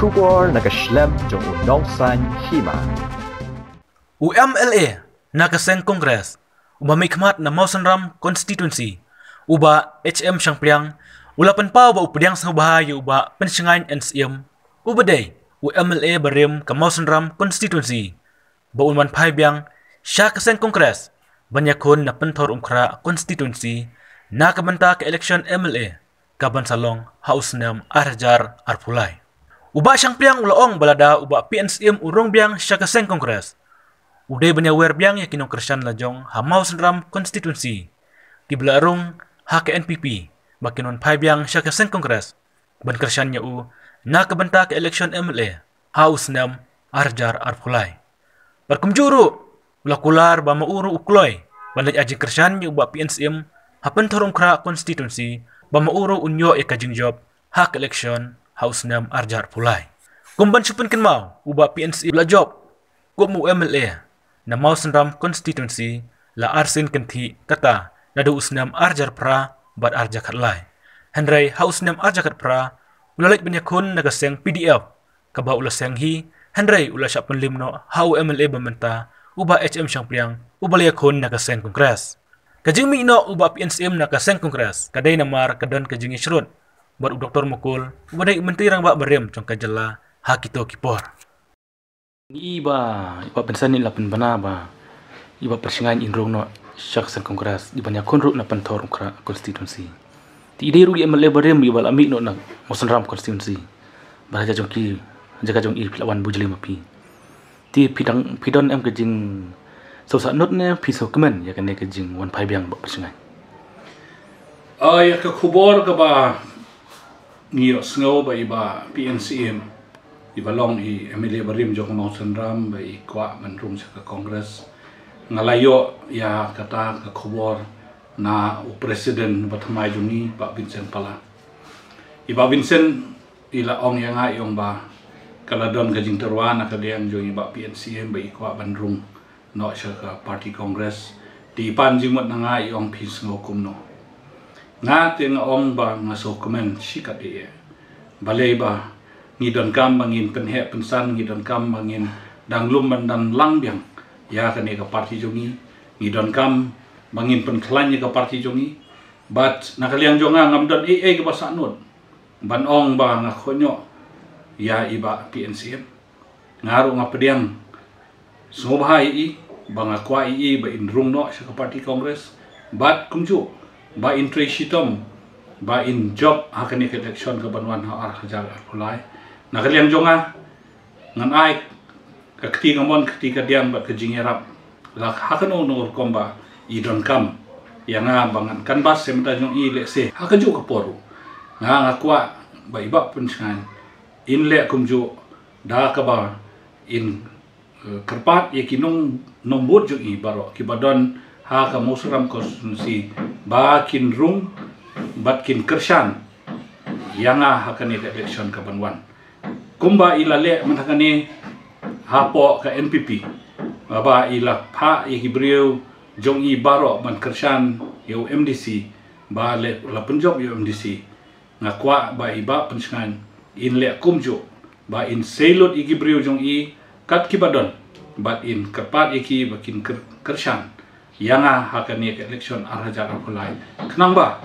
Kubor nakaslem jong unongsan hima. UMLA nakaseng Kongres uba mikmat na Mausanram Constituency uba HM Sangpriang ulapan pa uba updiang sa bahayo uba pensingain NCM uba day UMLA barim ka Mausanram Constituency ba unman paibyang siya kaseng Kongres banyakon na pentor umkra constituency nakabanta ka election MLA kabansalong hausnam arjar arpulay uba Sangpriang ulaong balada uba PNCM urong biang siya kaseng Kongres uday banyawer biang ya kinong Krisyan lajong ha Mausanram Constituency kiblarong ha ka NPP bakinon paibyang siya kaseng Kongres ban Krisyan niya u nakabanta ka election MLA haus nam arjar arpulay parkumjuro ulakular ba mauro ukloy banay ajing Krisyan niya uba PNCM ha pentorong kra constituency ba mauro unyo e kajing job ha ka election haus nam arjar arpulay kumban supun kenmau uba PNCM la job kumu MLA na Mausanram Constituency la arsin kanti kata na do usnam arjar pra bat arja katlay. Henry hausnam arja kat pra ulalait banyakon nagaseng PDF kaba ulaseng hi Henry ula siya penlimno hau MLA bamenta uba HM Sangpriang ubalayakon nagaseng Kongres. Kajing mino uba PNCM nagaseng Kongres kaday namar kadon kajing isrod bat Dr. Mukul ubaday mentirang ba barim cong kajala hakito kipor. Iba pensan ni lapan bana ba iba persingan inrong no syaksan Kongres di banyak konruk na pentor ukra constituency ti ide rugi MLA barem iba lami no na Mausanram constituency baraja jongki jaga jong i pilawan bujli mapi ti pidon em kejing so sa not ne piso kemen ya kene kejing wan pai biang ba persingan ya ka khubor ka ba ngiyo sngo ba iba PNCM ibalong i MLA barim jong Mausanram ba i kwa manrum sa Kongres ngalayo ya kata ka khobor na presiden batamay jungi Pak Vincent pala iba Vincent ila ong yang nga yung ba kaladon gajing terwan na kaliang jong iba PNCM ba i kwa manrum no sa ka party Kongres di panjimot na nga yung pis ngokum no nga ting ong ba nga sokumen sikat iya balay ba ngidon kam bangin penhe pensan ngidon kam bangin danglum dan langbiang ya kane ka parti jongi ngidon kam bangin penklanya ka parti jongi but nakaliang jonga ngamdon ke basanut banong ba nga khonyo ya iba PNCM ngaru nga pediang sumobhay i banga kwa i ba inrung no sa parti Kongres but kumju ba in tresitom ba in job hakani ka election ka banwan ha arhajar arpulay nakaliang jonga ngan ay kakti ngamon kakti kadiam ba kajingerap lak hakano nor komba idon kam yang bangan kanbas semta jong i lese hakaju kaporu nga kwa ba iba punsan in le kumju da ka ba in kerpat yakinong nombor jong i baro kibadon ha ka Mausanram constituency ba kin rung bat kin Krisyan yang hakani election ka banwan kumba ilale manakani hapo ka NPP baba ila pa ihibriu jong i baro man Krisyan yo MDC ba le la penjob yo MDC ngakwa ba iba pensingan in le kumjo ba in selot ihibriu jong i kat kibadon ba in kapat iki bakin Krisyan yang hakani election arhajar arpulay kenang ba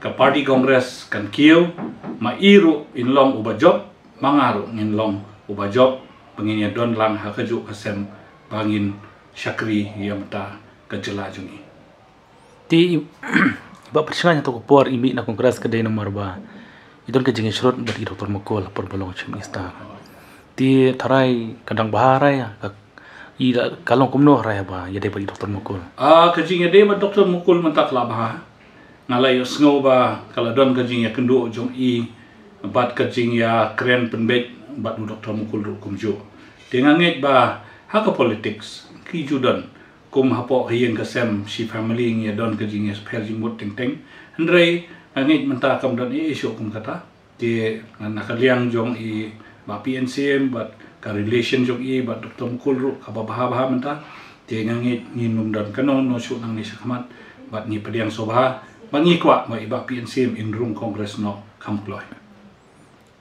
ka party Kongres kan kiyo mairu in long uba job mangaru ngin long uba job penginya don lang hakaju kasem bangin syakri yamta kajela jungi ti ba persingan to por imi na Kongres kadai nomor ba idon kajing isrot bati Dr. Mukul por bolong chim ista ti tharai kadang baharai ka i kalong kumno rai ba yade bati Dr. Mukul kajing yade ba Dr. Mukul mentak labah ngalay sngo ba kaladon kajing ya kendo jong i bat kajing ya keren penbet bat Dr. Mukul kumjo tinganget ba haka politics ki judan kum hapo hiyen kasem si family ngi don kajing ya perjing mut ting ting hendrei angit menta kam don isu kum kata ti nakaliang jong i ba PNCM bat ka relation jong i bat Dr. Mukul ka baha menta ti ngangit nginum don kanon no su nang ni sakmat bat ni pediang sobha mangikwa ma iba PNCM in room Kongres no kamploy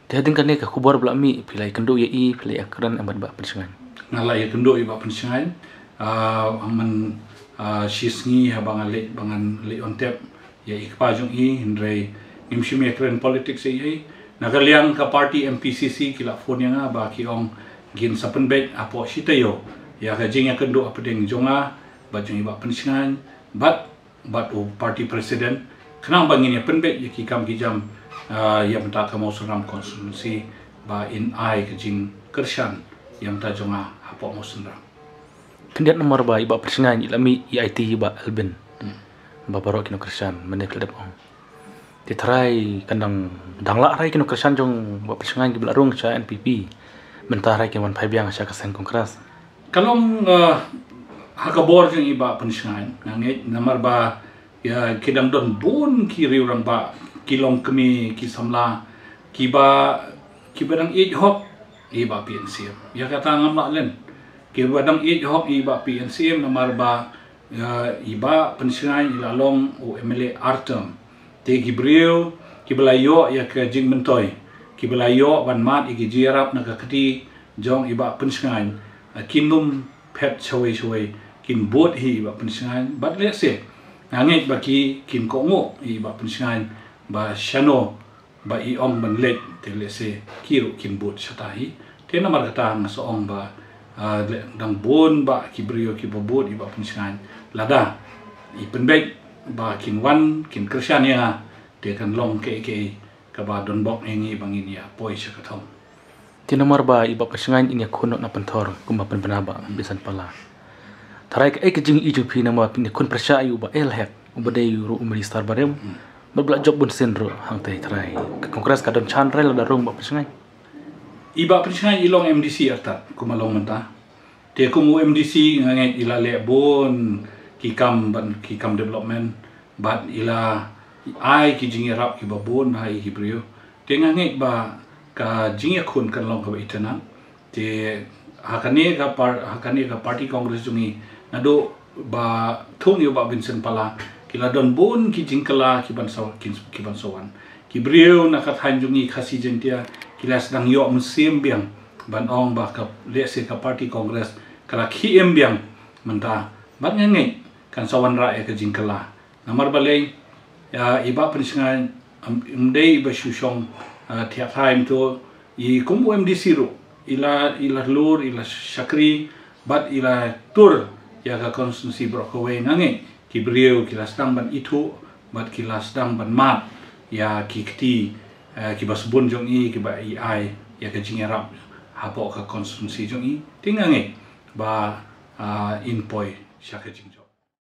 Dia kan ni ke kubur bela mi pilai kendo ya pilai akran amat ba persengan. Ngalai kendo iba pensengan aman sisngi bangan le ontep ya ikpa jong hindrai ngimshim ekren politics nagaliang ka party MPCC kila phone yang ba ki ong gin sapen bet apo sitayo ya ka jing ya kendo apedeng jonga ba jong iba pensengan but party president kenang bangin ya penbet ya ki kam ki jam ya menta ka mau seram konstitusi ba in ai ka jing kershan yang ta jonga apo mau seram Kendiat nomor ba iba persengan ilami IT iba Alben ba barok kino kershan menep ledep ong ditrai kandang dangla rai kino kershan jong ba persengan ki belarung cha NPP mentah rai kino pai biang cha kasen kongres kalong hakabor jong iba pensengan nangit namar ba ya kidang don bun ki riurang ba kilong kemi ki samla ki badang hop iba PNCM ya kata ngamla len ki badang hop iba PNCM namar ba iba pensengan ilalong o MLA Artem te Gibril ki belayo ya ke jing mentoy ki belayo wan mat igi jirap na kakati jong iba pensengan kinum pet chawai kin bot hi iba pensengan bat le se ngangit baki kin kongo iba pensengan ba shano ba iong ban let te le se kiru kin bot shatahi te namar kata ngasoong ba dang bon ba Gibril ki bobot iba pensengan lada ipenbek ba kin wan kin kershan ya dia kan long ke ka ba don bok ngi bangin ya poi syakathom ti nomor ba iba persengan inya khonok na penthor kumba penbenaba bisan pala tarai ke jing IJP nama pin kun persya ayu ba elhek ubade ru umri star barem berbela job bun senro hang tai tarai ke kongres ka don chan rel da rong ba persengan iba persengan ilong MDC arta kumalong menta dia kumu MDC nganget ila le bon kikam development bat ila ai ki jingi rap ki babon hai Gibril te nganget ba ka jingi khun kan long ka itana te hakane ka party congress jungi nado ba thung yo ba Vincent Pala kila don bon ki jingkala ki ban sawan Gibril nakat hanjungi khasi jentia kila sedang yo musim biang ban ong ba ka lese ka party congress kala ki biang menta bat nganget kan sawan ra ka jingkala namar balai ya iba pensengan umdei iba syusyong tiap time tu i kumbu MDC ru ila lur ila syakri bat ila tur ya ka konstitusi Brokaway ngange Gibril kila sedang ban itu bat kila sedang ban mat ya kikti ki basbun jong i ki ba ai ya ka jingerap hapo ka konstitusi jong i tingange ba inpoi syaka jingjo